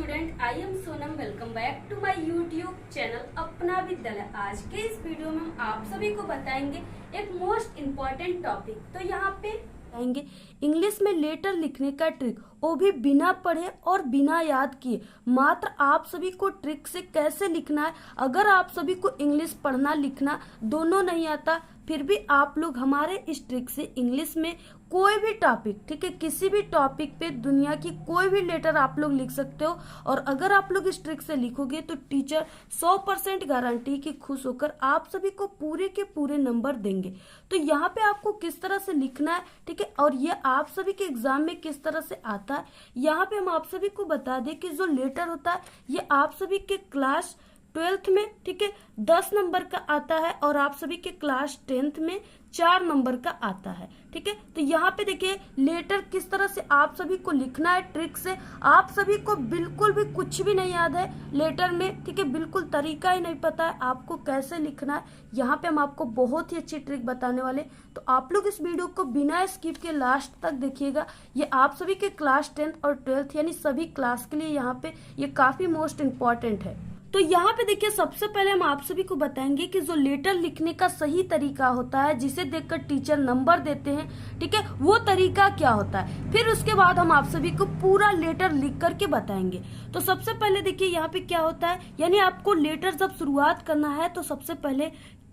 Student, I am Sonam. Welcome back to my YouTube channel अपना विद्यालय। आज के इस वीडियो में हम आप सभी को बताएंगे एक मोस्ट इम्पोर्टेंट टॉपिक। तो यहाँ पे आएंगे इंग्लिश में लेटर लिखने का ट्रिक, वो भी बिना पढ़े और बिना याद किए। मात्र आप सभी को ट्रिक से कैसे लिखना है। अगर आप सभी को इंग्लिश पढ़ना लिखना दोनों नहीं आता, फिर भी आप लोग हमारे इस ट्रिक से इंग्लिश में कोई भी टॉपिक, ठीक है, किसी भी टॉपिक पे दुनिया की कोई भी लेटर आप लोग लिख सकते हो। और अगर आप लोग इस ट्रिक से लिखोगे तो टीचर 100% गारंटी कि खुश होकर आप सभी को पूरे के पूरे नंबर देंगे। तो यहाँ पे आपको किस तरह से लिखना है, ठीक है, और ये आप सभी के एग्जाम में किस तरह से आता है, यहाँ पे हम आप सभी को बता दें कि जो लेटर होता है ये आप सभी के क्लास 12th में, ठीक है, 10 नंबर का आता है और आप सभी के क्लास 10th में 4 नंबर का आता है, ठीक है। तो यहाँ पे देखिए लेटर किस तरह से आप सभी को लिखना है ट्रिक से। आप सभी को बिल्कुल भी कुछ भी नहीं याद है लेटर में, ठीक है, बिल्कुल तरीका ही नहीं पता है आपको कैसे लिखना है। यहाँ पे हम आपको बहुत ही अच्छी ट्रिक बताने वाले, तो आप लोग इस वीडियो को बिना स्किप के लास्ट तक देखिएगा। ये आप सभी के क्लास 10th और 12th यानी सभी क्लास के लिए यहाँ पे ये काफी मोस्ट इम्पोर्टेंट है। तो यहाँ पे देखिए सबसे पहले हम आप सभी को बताएंगे कि जो लेटर लिखने का सही तरीका होता है, जिसे देखकर टीचर नंबर देते हैं, ठीक है, वो तरीका क्या होता है। फिर उसके बाद हम आप सभी को पूरा लेटर लिख करके बताएंगे। तो सबसे पहले देखिए यहाँ पे क्या होता है, यानी आपको लेटर जब शुरुआत करना है तो सबसे पहले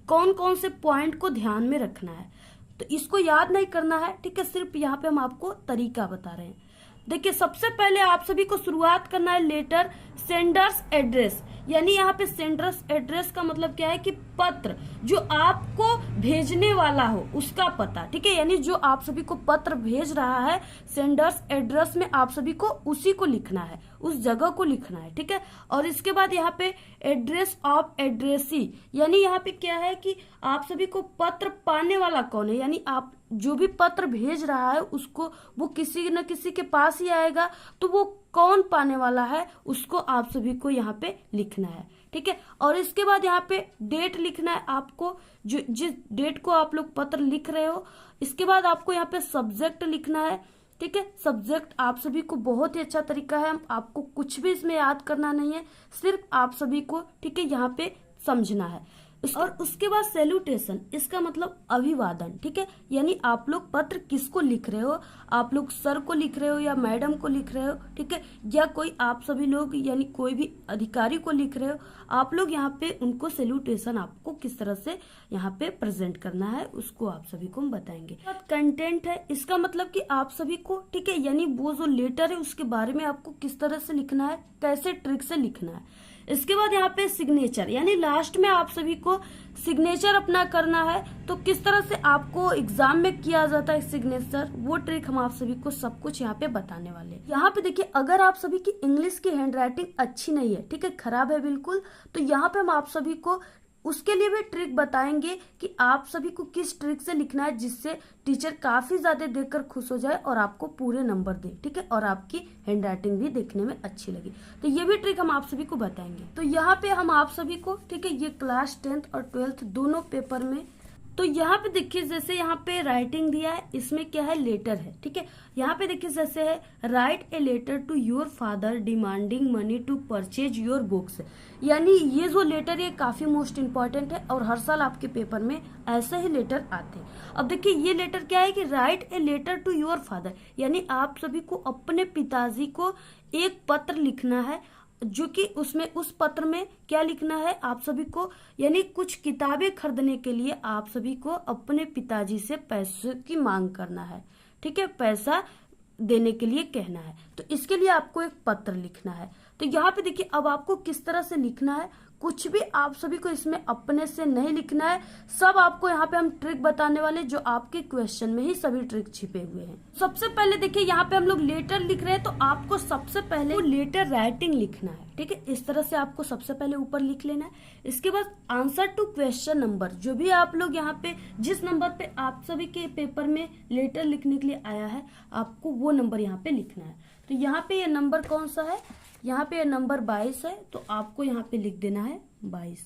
कौन कौन से पॉइंट को ध्यान में रखना है, तो इसको याद नहीं करना है, ठीक है, सिर्फ यहाँ पे हम आपको तरीका बता रहे हैं। देखिए सबसे पहले आप सभी को शुरुआत करना है लेटर सेंडर्स एड्रेस, यानी यहाँ पे सेंडर्स एड्रेस का मतलब क्या है कि पत्र जो आपको भेजने वाला हो उसका पता, ठीक है, यानी जो आप सभी को पत्र भेज रहा है सेंडर्स एड्रेस में आप सभी को उसी को लिखना है, उस जगह को लिखना है, ठीक है। और इसके बाद यहाँ पे एड्रेस ऑफ एड्रेसी, यानी यहाँ पे क्या है कि आप सभी को पत्र पाने वाला कौन है, यानी आप जो भी पत्र भेज रहा है उसको वो किसी न किसी के पास ही आएगा, तो वो कौन पाने वाला है उसको आप सभी को यहाँ पे लिखना है, ठीक है। और इसके बाद यहाँ पे डेट लिखना है आपको, जो जिस डेट को आप लोग पत्र लिख रहे हो। इसके बाद आपको यहाँ पे सब्जेक्ट लिखना है, ठीक है। सब्जेक्ट आप सभी को बहुत ही अच्छा तरीका है, आपको कुछ भी इसमें याद करना नहीं है, सिर्फ आप सभी को, ठीक है, यहाँ पे समझना है। और उसके बाद सैल्यूटेशन, इसका मतलब अभिवादन, ठीक है, यानी आप लोग पत्र किसको लिख रहे हो, आप लोग सर को लिख रहे हो या मैडम को लिख रहे हो, ठीक है, या कोई आप सभी लोग यानी कोई भी अधिकारी को लिख रहे हो, आप लोग यहाँ पे उनको सैल्यूटेशन आपको किस तरह से यहाँ पे प्रेजेंट करना है उसको आप सभी को हम बताएंगे। कंटेंट है, इसका मतलब कि आप सभी को, ठीक है, यानी वो जो लेटर है उसके बारे में आपको किस तरह से लिखना है, कैसे ट्रिक से लिखना है। इसके बाद यहाँ पे सिग्नेचर, यानी लास्ट में आप सभी को सिग्नेचर अपना करना है, तो किस तरह से आपको एग्जाम में किया जाता है सिग्नेचर, वो ट्रिक हम आप सभी को सब कुछ यहाँ पे बताने वाले हैं। यहाँ पे देखिए अगर आप सभी की इंग्लिश की हैंडराइटिंग अच्छी नहीं है, ठीक है, खराब है बिल्कुल, तो यहाँ पे हम आप सभी को उसके लिए भी ट्रिक बताएंगे कि आप सभी को किस ट्रिक से लिखना है जिससे टीचर काफी ज्यादा देखकर खुश हो जाए और आपको पूरे नंबर दे, ठीक है, और आपकी हैंडराइटिंग भी देखने में अच्छी लगे। तो ये भी ट्रिक हम आप सभी को बताएंगे। तो यहाँ पे हम आप सभी को, ठीक है, ये क्लास 10th और 12th दोनों पेपर में, तो यहाँ पे देखिए जैसे यहाँ पे राइटिंग दिया है, इसमें क्या है, लेटर है, ठीक है। यहाँ पे देखिए जैसे है write a letter to your father demanding money to purchase your books, यानी ये जो लेटर है काफी मोस्ट इम्पोर्टेंट है और हर साल आपके पेपर में ऐसे ही लेटर आते हैं। अब देखिए ये लेटर क्या है कि write a letter to your father, यानी आप सभी को अपने पिताजी को एक पत्र लिखना है, जो कि उसमें उस पत्र में क्या लिखना है आप सभी को, यानी कुछ किताबें खरीदने के लिए आप सभी को अपने पिताजी से पैसे की मांग करना है, ठीक है, पैसा देने के लिए कहना है, तो इसके लिए आपको एक पत्र लिखना है। तो यहाँ पे देखिए अब आपको किस तरह से लिखना है, कुछ भी आप सभी को इसमें अपने से नहीं लिखना है, सब आपको यहाँ पे हम ट्रिक बताने वाले जो आपके क्वेश्चन में ही सभी ट्रिक छिपे हुए हैं। सबसे पहले देखिए यहाँ पे हम लोग लेटर लिख रहे हैं, तो आपको सबसे पहले वो लेटर राइटिंग लिखना है, ठीक है, इस तरह से आपको सबसे पहले ऊपर लिख लेना है। इसके बाद आंसर टू क्वेश्चन नंबर, जो भी आप लोग यहाँ पे जिस नंबर पे आप सभी के पेपर में लेटर लिखने के लिए आया है आपको वो नंबर यहाँ पे लिखना है। तो यहाँ पे ये नंबर कौन सा है, यहाँ पे नंबर 22 है, तो आपको यहाँ पे लिख देना है 22।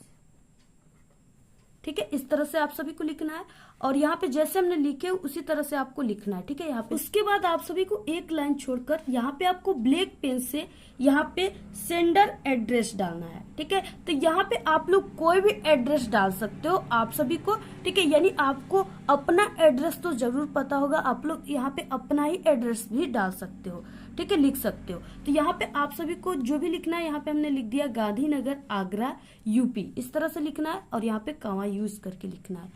ठीक है, इस तरह से आप सभी को लिखना है और यहाँ पे जैसे हमने लिखे उसी तरह से आपको लिखना है। ठीक है, यहाँ पे उसके बाद आप सभी को एक लाइन छोड़कर यहाँ पे आपको ब्लैक पेन से यहाँ पे सेंडर एड्रेस डालना है। ठीक है, तो यहाँ पे आप लोग कोई भी एड्रेस डाल सकते हो आप सभी को। ठीक है, यानी आपको अपना एड्रेस तो जरूर पता होगा, आप लोग यहाँ पे अपना ही एड्रेस भी डाल सकते हो। ठीक है, लिख सकते हो। तो यहाँ पे आप सभी को जो भी लिखना है, यहाँ पे हमने लिख दिया गांधीनगर आगरा यूपी, इस तरह से लिखना है और यहाँ पे कॉमा यूज करके लिखना है।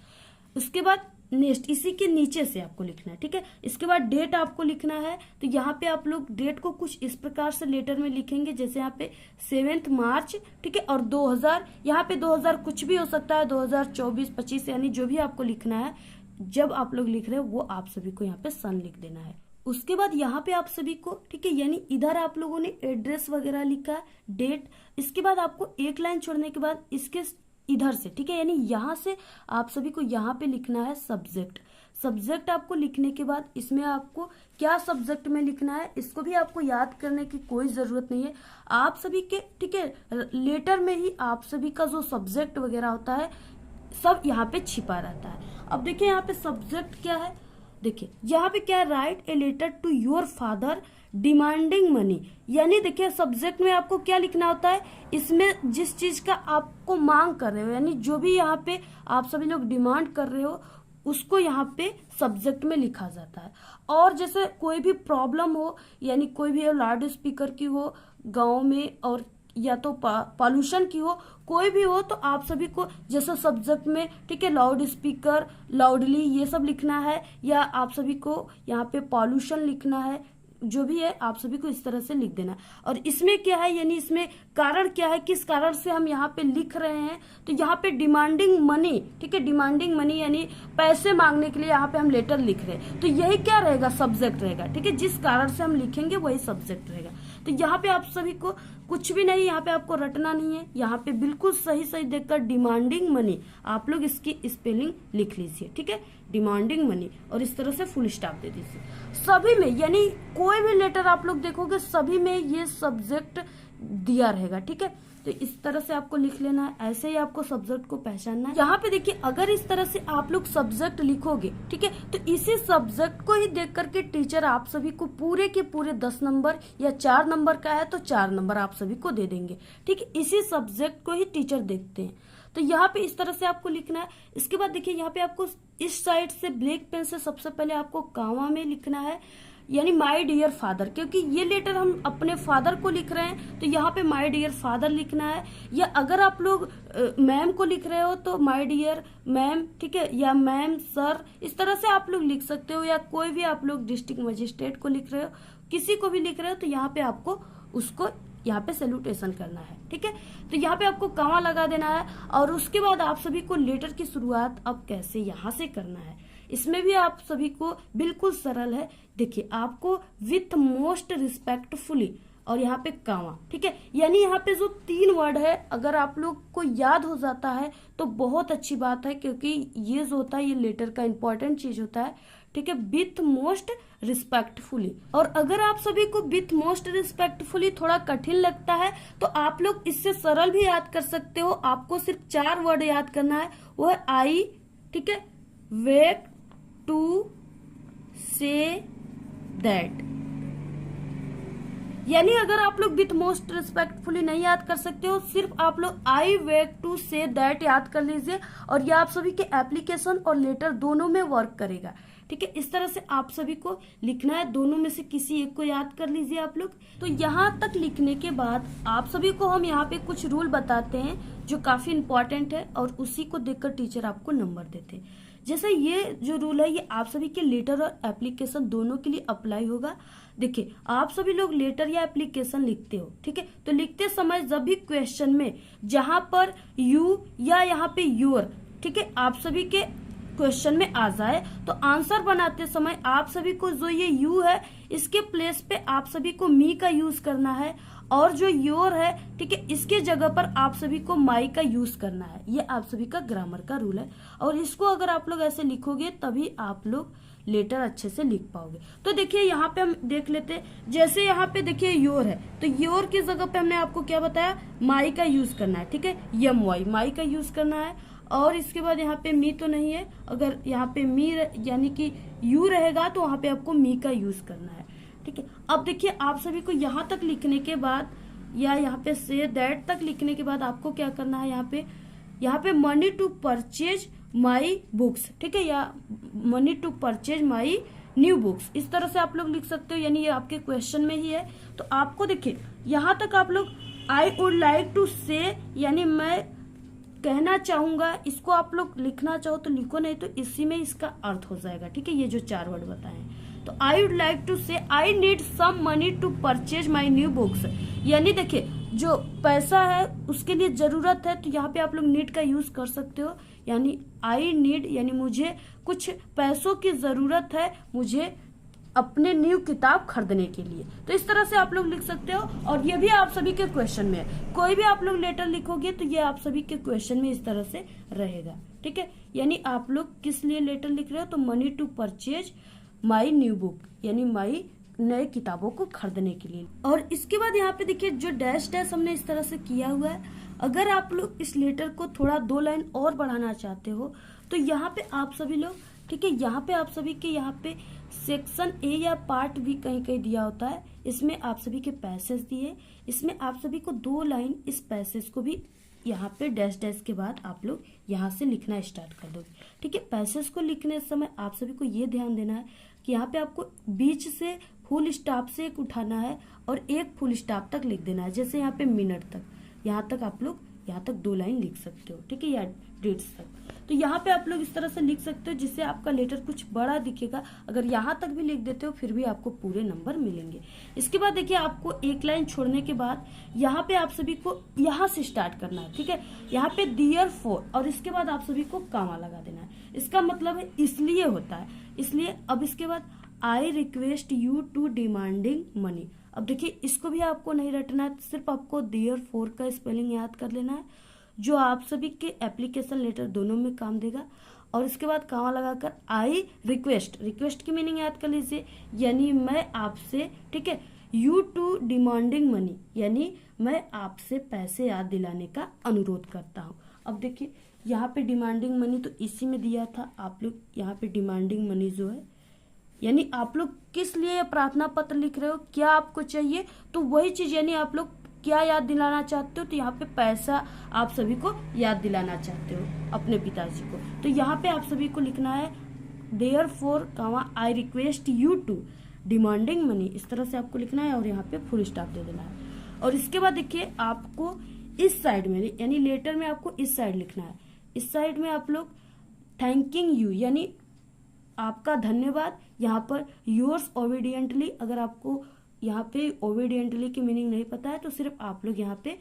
उसके बाद नेक्स्ट इसी के नीचे से आपको लिखना है। ठीक है, इसके बाद डेट आपको लिखना है। तो यहाँ पे आप लोग डेट को कुछ इस प्रकार से लेटर में लिखेंगे, जैसे यहाँ पे 7 मार्च। ठीक है, और 2000, यहाँ पे 2000 कुछ भी हो सकता है, 2024, 25, यानी जो भी आपको लिखना है जब आप लोग लिख रहे हो वो आप सभी को यहाँ पे सन लिख देना है। उसके बाद यहाँ पे आप सभी को, ठीक है, यानी इधर आप लोगों ने एड्रेस वगैरह लिखा, डेट। इसके बाद आपको एक लाइन छोड़ने के बाद इसके इधर से, ठीक है, यानी यहाँ से आप सभी को यहाँ पे लिखना है सब्जेक्ट। सब्जेक्ट आपको लिखने के बाद इसमें आपको क्या सब्जेक्ट में लिखना है इसको भी आपको याद करने की कोई जरूरत नहीं है। आप सभी के, ठीक है, लेटर में ही आप सभी का जो सब्जेक्ट वगैरह होता है सब यहाँ पे छिपा रहता है। अब देखिए यहाँ पे सब्जेक्ट क्या है, देखिए यहाँ पे क्या है, write a letter to your father demanding money. यानी देखिए सब्जेक्ट में आपको क्या लिखना होता है, इसमें जिस चीज का आपको मांग कर रहे हो, यानी जो भी यहाँ पे आप सभी लोग डिमांड कर रहे हो उसको यहाँ पे सब्जेक्ट में लिखा जाता है। और जैसे कोई भी प्रॉब्लम हो, यानी कोई भी लाउड स्पीकर की हो गाँव में, और या तो पॉल्यूशन की हो, कोई भी हो, तो आप सभी को जैसे सब्जेक्ट में, ठीक है, लाउड स्पीकर, लाउडली, ये सब लिखना है, या आप सभी को यहाँ पे पॉल्यूशन लिखना है, जो भी है आप सभी को इस तरह से लिख देना। और इसमें क्या है, यानी इसमें कारण क्या है, किस कारण से हम यहाँ पे लिख रहे हैं, तो यहाँ पे डिमांडिंग मनी, ठीक है, डिमांडिंग मनी यानी पैसे मांगने के लिए यहाँ पे हम लेटर लिख रहे हैं, तो यही क्या रहेगा, सब्जेक्ट रहेगा। ठीक है, जिस कारण से हम लिखेंगे वही सब्जेक्ट रहेगा। तो यहाँ पे आप सभी को कुछ भी नहीं, यहाँ पे आपको रटना नहीं है, यहाँ पे बिल्कुल सही सही देखकर डिमांडिंग मनी आप लोग इसकी स्पेलिंग लिख लीजिए। ठीक है, डिमांडिंग मनी, और इस तरह से फुल स्टॉप दे दीजिए सभी में, यानी कोई भी लेटर आप लोग देखोगे सभी में ये सब्जेक्ट दिया रहेगा। ठीक है, तो इस तरह से आपको लिख लेना है, ऐसे ही आपको सब्जेक्ट को पहचानना है। यहाँ पे देखिए अगर इस तरह से आप लोग सब्जेक्ट लिखोगे, ठीक है, तो इसी सब्जेक्ट को ही देख करके टीचर आप सभी को पूरे के पूरे 10 नंबर या 4 नंबर का है तो 4 नंबर आप सभी को दे देंगे। ठीक है, इसी सब्जेक्ट को ही टीचर देखते हैं। तो यहाँ पे इस तरह से आपको लिखना है। इसके बाद देखिए यहाँ पे आपको इस साइड से ब्लैक पेन से सबसे पहले आपको कॉमा में लिखना है, यानी माय डियर फादर, क्योंकि ये लेटर हम अपने फादर को लिख रहे हैं तो यहाँ पे माय डियर फादर लिखना है। या अगर आप लोग मैम को लिख रहे हो तो माय डियर मैम, ठीक है, या मैम सर, इस तरह से आप लोग लिख सकते हो। या कोई भी आप लोग डिस्ट्रिक्ट मजिस्ट्रेट को लिख रहे हो, किसी को भी लिख रहे हो, तो यहाँ पे आपको उसको यहाँ पे सैल्यूटेशन करना है। ठीक है, तो यहाँ पे आपको कॉमा लगा देना है। और उसके बाद आप सभी को लेटर की शुरुआत अब कैसे यहाँ से करना है, इसमें भी आप सभी को बिल्कुल सरल है। देखिए आपको विथ मोस्ट रिस्पेक्टफुली और यहाँ पे कॉमा, ठीक है, यानी यहाँ पे जो 3 वर्ड है अगर आप लोग को याद हो जाता है तो बहुत अच्छी बात है, क्योंकि ये जो होता है ये लेटर का इंपॉर्टेंट चीज होता है। ठीक है, विथ मोस्ट रिस्पेक्टफुली। और अगर आप सभी को विथ मोस्ट रिस्पेक्टफुली थोड़ा कठिन लगता है तो आप लोग इससे सरल भी याद कर सकते हो। आपको सिर्फ 4 वर्ड याद करना है, वो है आई, ठीक है, वेट टू से दैट। यानी अगर आप लोग विथ मोस्ट रिस्पेक्टफुली नहीं याद कर सकते हो, सिर्फ आप लोग I wait to say that याद कर लीजिए, और ये आप सभी के एप्लीकेशन और लेटर दोनों में वर्क करेगा। ठीक है, इस तरह से आप सभी को लिखना है, दोनों में से किसी एक को याद कर लीजिए आप लोग। तो यहाँ तक लिखने के बाद आप सभी को हम यहाँ पे कुछ रूल बताते हैं जो काफी इंपॉर्टेंट है, और उसी को देखकर टीचर आपको नंबर देते हैं। जैसे ये जो रूल है ये आप सभी के लेटर और एप्लीकेशन दोनों के लिए अप्लाई होगा। देखिए आप सभी लोग लेटर या एप्लीकेशन लिखते हो, ठीक है, तो लिखते समय जब भी क्वेश्चन में जहां पर यू या यहाँ पे योर, ठीक है, आप सभी के क्वेश्चन में आ जाए तो आंसर बनाते समय आप सभी को जो ये यू है इसके प्लेस पे आप सभी को मी का यूज करना है, और जो योर है, ठीक है, इसके जगह पर आप सभी को माई का यूज करना है। ये आप सभी का ग्रामर का रूल है, और इसको अगर आप लोग ऐसे लिखोगे तभी आप लोग लेटर अच्छे से लिख पाओगे। तो देखिए यहाँ पे हम देख लेते हैं, जैसे यहाँ पे देखिए योर है तो योर की जगह पे हमने आपको क्या बताया, माई का यूज करना है। ठीक है, यम वाई माई का यूज करना है। और इसके बाद यहाँ पे मी तो नहीं है, अगर यहाँ पे मी यानी कि यू रहेगा तो वहां पे आपको मी का यूज करना है। ठीक है, अब देखिए आप सभी को यहाँ तक लिखने के बाद या यहाँ पे से दैट तक लिखने के बाद आपको क्या करना है, यहाँ पे money to purchase my books, ठीक है, या money to purchase my new books, इस तरह से आप लोग लिख सकते हो, यानी ये आपके क्वेश्चन में ही है। तो आपको देखिए यहाँ तक आप लोग आई वुड लाइक टू से यानी मैं कहना चाहूंगा, इसको आप लोग लिखना चाहो तो लिखो, नहीं तो इसी में इसका अर्थ हो जाएगा। ठीक है, ये जो 4 वर्ड बताए, तो I would like to say I need some money to purchase my new books, यानी देखिए जो पैसा है उसके लिए जरूरत है, तो यहाँ पे आप लोग नीड का यूज कर सकते हो, यानी आई नीड यानी मुझे कुछ पैसों की जरूरत है, मुझे अपने न्यू किताब खरीदने के लिए। तो इस तरह से आप लोग लिख सकते हो, और ये भी आप सभी के क्वेश्चन में है। कोई भी आप लोग लेटर लिखोगे तो ये आप सभी के क्वेश्चन में इस तरह से रहेगा। ठीक है, यानी आप लोग किस लिए लेटर लिख रहे हो, तो money to purchase my new book, यानी माई नए किताबों को खरीदने के लिए। और इसके बाद यहाँ पे देखिए जो डैश डैश हमने इस तरह से किया हुआ है, अगर आप लोग इस लेटर को थोड़ा 2 लाइन और बढ़ाना चाहते हो तो यहाँ पे आप सभी लोग, ठीक है, यहाँ पे आप सभी के यहाँ पे सेक्शन ए या पार्ट भी कहीं कहीं दिया होता है, इसमें आप सभी के पैसेज दिए, इसमें आप सभी को 2 लाइन इस पैसेज को भी यहाँ पे डैश डैश के बाद आप लोग यहाँ से लिखना स्टार्ट कर दोगे। ठीक है, पैसेज को लिखने समय आप सभी को ये ध्यान देना है कि यहाँ पे आपको बीच से फुल स्टॉप से एक उठाना है और एक फुल स्टॉप तक लिख देना है, जैसे यहाँ पे मिनट तक, यहाँ तक आप लोग यहाँ तक 2 लाइन लिख सकते हो। ठीक है, या डेट्स तक, तो यहाँ पे आप लोग इस तरह से लिख सकते हो जिससे आपका लेटर कुछ बड़ा दिखेगा। अगर यहाँ तक भी लिख देते हो फिर भी आपको पूरे नंबर मिलेंगे। इसके बाद देखिए आपको 1 लाइन छोड़ने के बाद यहाँ पे आप सभी को यहाँ से स्टार्ट करना है। ठीक है, यहाँ पे डियर फॉर और इसके बाद आप सभी को कामा लगा देना है, इसका मतलब है इसलिए होता है, इसलिए। अब इसके बाद I request you to demanding money, अब देखिए इसको भी आपको नहीं रटना है, सिर्फ आपको डियर फॉर का स्पेलिंग याद कर लेना है, जो आप सभी के एप्लीकेशन लेटर दोनों में काम देगा। और इसके बाद कामा लगाकर आई रिक्वेस्ट, रिक्वेस्ट की मीनिंग याद कर लीजिए, यानी मैं आपसे, ठीक है, यू टू डिमांडिंग मनी, यानी मैं आपसे पैसे याद दिलाने का अनुरोध करता हूँ। अब देखिए यहाँ पे डिमांडिंग मनी तो इसी में दिया था, आप लोग यहाँ पे डिमांडिंग मनी जो है, यानी आप लोग किस लिए प्रार्थना पत्र लिख रहे हो, क्या आपको चाहिए, तो वही चीज, यानी आप लोग क्या याद दिलाना चाहते हो, तो यहाँ पे पैसा आप सभी को याद दिलाना चाहते हो अपने पिताजी को, तो यहाँ पे आप सभी को लिखना है therefore comma I request you to demanding money, इस तरह से आपको लिखना है और यहाँ पे फुल स्टॉप दे देना है। और इसके बाद देखिए आपको इस साइड में, यानी लेटर में आपको इस साइड लिखना है, इस साइड में आप लोग थैंकिंग यू यानी आपका धन्यवाद, यहाँ पर योर्स ओबीडियंटली, अगर आपको यहाँ पे ओबीडियंटली की मीनिंग नहीं पता है तो सिर्फ आप लोग यहाँ पे,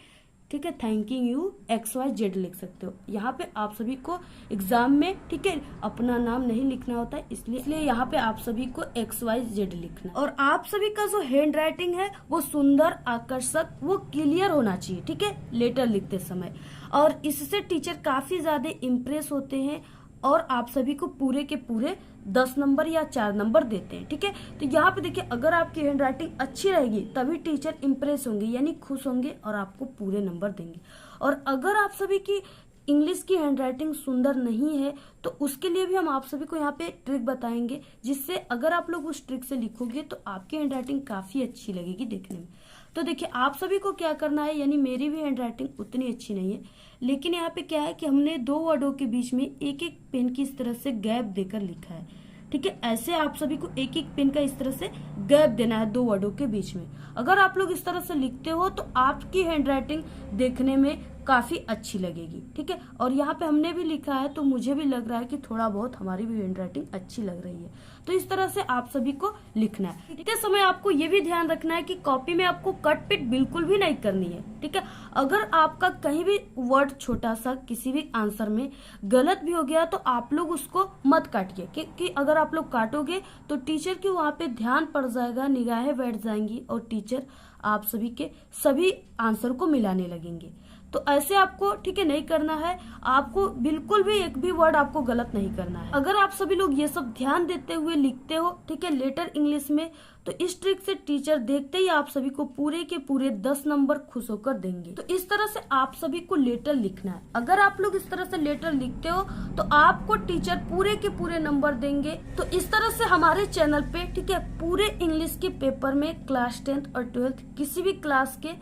ठीक है, थैंकिंग यू XYZ लिख सकते हो। यहाँ पे आप सभी को एग्जाम में, ठीक है, अपना नाम नहीं लिखना होता है, इसलिए यहाँ पे आप सभी को XYZ लिखना। और आप सभी का जो हैंड राइटिंग है वो सुंदर, आकर्षक, वो क्लियर होना चाहिए, ठीक है, लेटर लिखते समय, और इससे टीचर काफी ज्यादा इम्प्रेस होते हैं और आप सभी को पूरे के पूरे 10 नंबर या 4 नंबर देते हैं। ठीक है, तो यहाँ पे देखिए अगर आपकी हैंड राइटिंग अच्छी रहेगी तभी टीचर इम्प्रेस होंगे, यानी खुश होंगे और आपको पूरे नंबर देंगे। और अगर आप सभी की इंग्लिश की हैंड राइटिंग सुंदर नहीं है तो उसके लिए भी हम आप सभी को यहाँ पे ट्रिक बताएंगे, जिससे अगर आप लोग उस ट्रिक से लिखोगे तो आपकी हैंड राइटिंग काफी अच्छी लगेगी देखने में। तो देखिए आप सभी को क्या करना है, यानी मेरी भी हैंड राइटिंग उतनी अच्छी नहीं है, लेकिन यहाँ पे क्या है कि हमने 2 वर्डों के बीच में एक एक पेन की इस तरह से गैप देकर लिखा है। ठीक है, ऐसे आप सभी को एक एक पेन का इस तरह से गैप देना है 2 वर्डों के बीच में। अगर आप लोग इस तरह से लिखते हो तो आपकी हैंड राइटिंग देखने में काफी अच्छी लगेगी। ठीक है, और यहाँ पे हमने भी लिखा है तो मुझे भी लग रहा है कि थोड़ा बहुत हमारी भी हैंड राइटिंग अच्छी लग रही है। तो इस तरह से आप सभी को लिखना है। लिखते समय आपको ये भी ध्यान रखना है कि कॉपी में आपको कट पिट बिल्कुल भी नहीं करनी है। ठीक है, अगर आपका कहीं भी वर्ड छोटा सा किसी भी आंसर में गलत भी हो गया तो आप लोग उसको मत काटिए, क्योंकि अगर आप लोग काटोगे तो टीचर की वहां पे ध्यान पड़ जाएगा, निगाहें बैठ जाएंगी और टीचर आप सभी के सभी आंसर को मिलाने लगेंगे। तो ऐसे आपको, ठीक है, नहीं करना है, आपको बिल्कुल भी एक भी वर्ड आपको गलत नहीं करना है। अगर आप सभी लोग ये सब ध्यान देते हुए लिखते हो, ठीक है, लेटर इंग्लिश में, तो इस ट्रिक से टीचर देखते ही आप सभी को पूरे के पूरे 10 नंबर खुश होकर देंगे। तो इस तरह से आप सभी को लेटर लिखना है। अगर आप लोग इस तरह से लेटर लिखते हो तो आपको टीचर पूरे के पूरे नंबर देंगे। तो इस तरह से हमारे चैनल पे, ठीक है, पूरे इंग्लिश के पेपर में क्लास 10th और 12th किसी भी क्लास के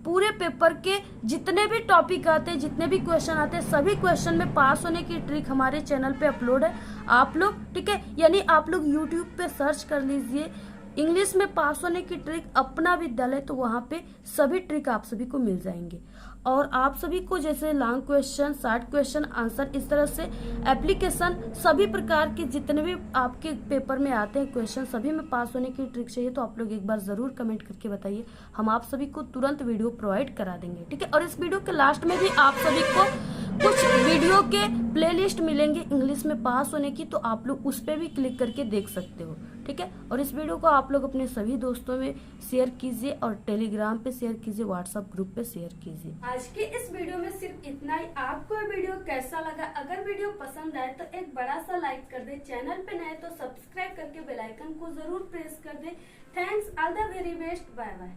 पूरे पेपर के जितने भी टॉपिक आते हैं, जितने भी क्वेश्चन आते हैं, सभी क्वेश्चन में पास होने की ट्रिक हमारे चैनल पे अपलोड है। आप लोग, ठीक है, यानी आप लोग यूट्यूब पे सर्च कर लीजिए इंग्लिश में पास होने की ट्रिक अपना विद्यालय, तो वहां पे सभी ट्रिक आप सभी को मिल जाएंगे। और आप सभी को जैसे long question, short question answer, इस तरह से एप्लीकेशन, सभी प्रकार के जितने भी आपके पेपर में आते हैं क्वेश्चन, सभी में पास होने की ट्रिक चाहिए तो आप लोग एक बार जरूर कमेंट करके बताइए। हम आप सभी को तुरंत वीडियो प्रोवाइड करा देंगे, ठीक है। और इस वीडियो के लास्ट में भी आप सभी को कुछ वीडियो के प्लेलिस्ट मिलेंगे इंग्लिश में पास होने की, तो आप लोग उस पर भी क्लिक करके देख सकते हो, ठीक है। और इस वीडियो को आप लोग अपने सभी दोस्तों में शेयर कीजिए और टेलीग्राम पे शेयर कीजिए, व्हाट्सएप ग्रुप पे शेयर कीजिए। आज के इस वीडियो में सिर्फ इतना ही। आपको वीडियो कैसा लगा? अगर वीडियो पसंद आए तो एक बड़ा सा लाइक कर दे, चैनल पे नए तो सब्सक्राइब करके बेल आइकन को जरूर प्रेस कर दे। Thanks, all the very best, bye bye.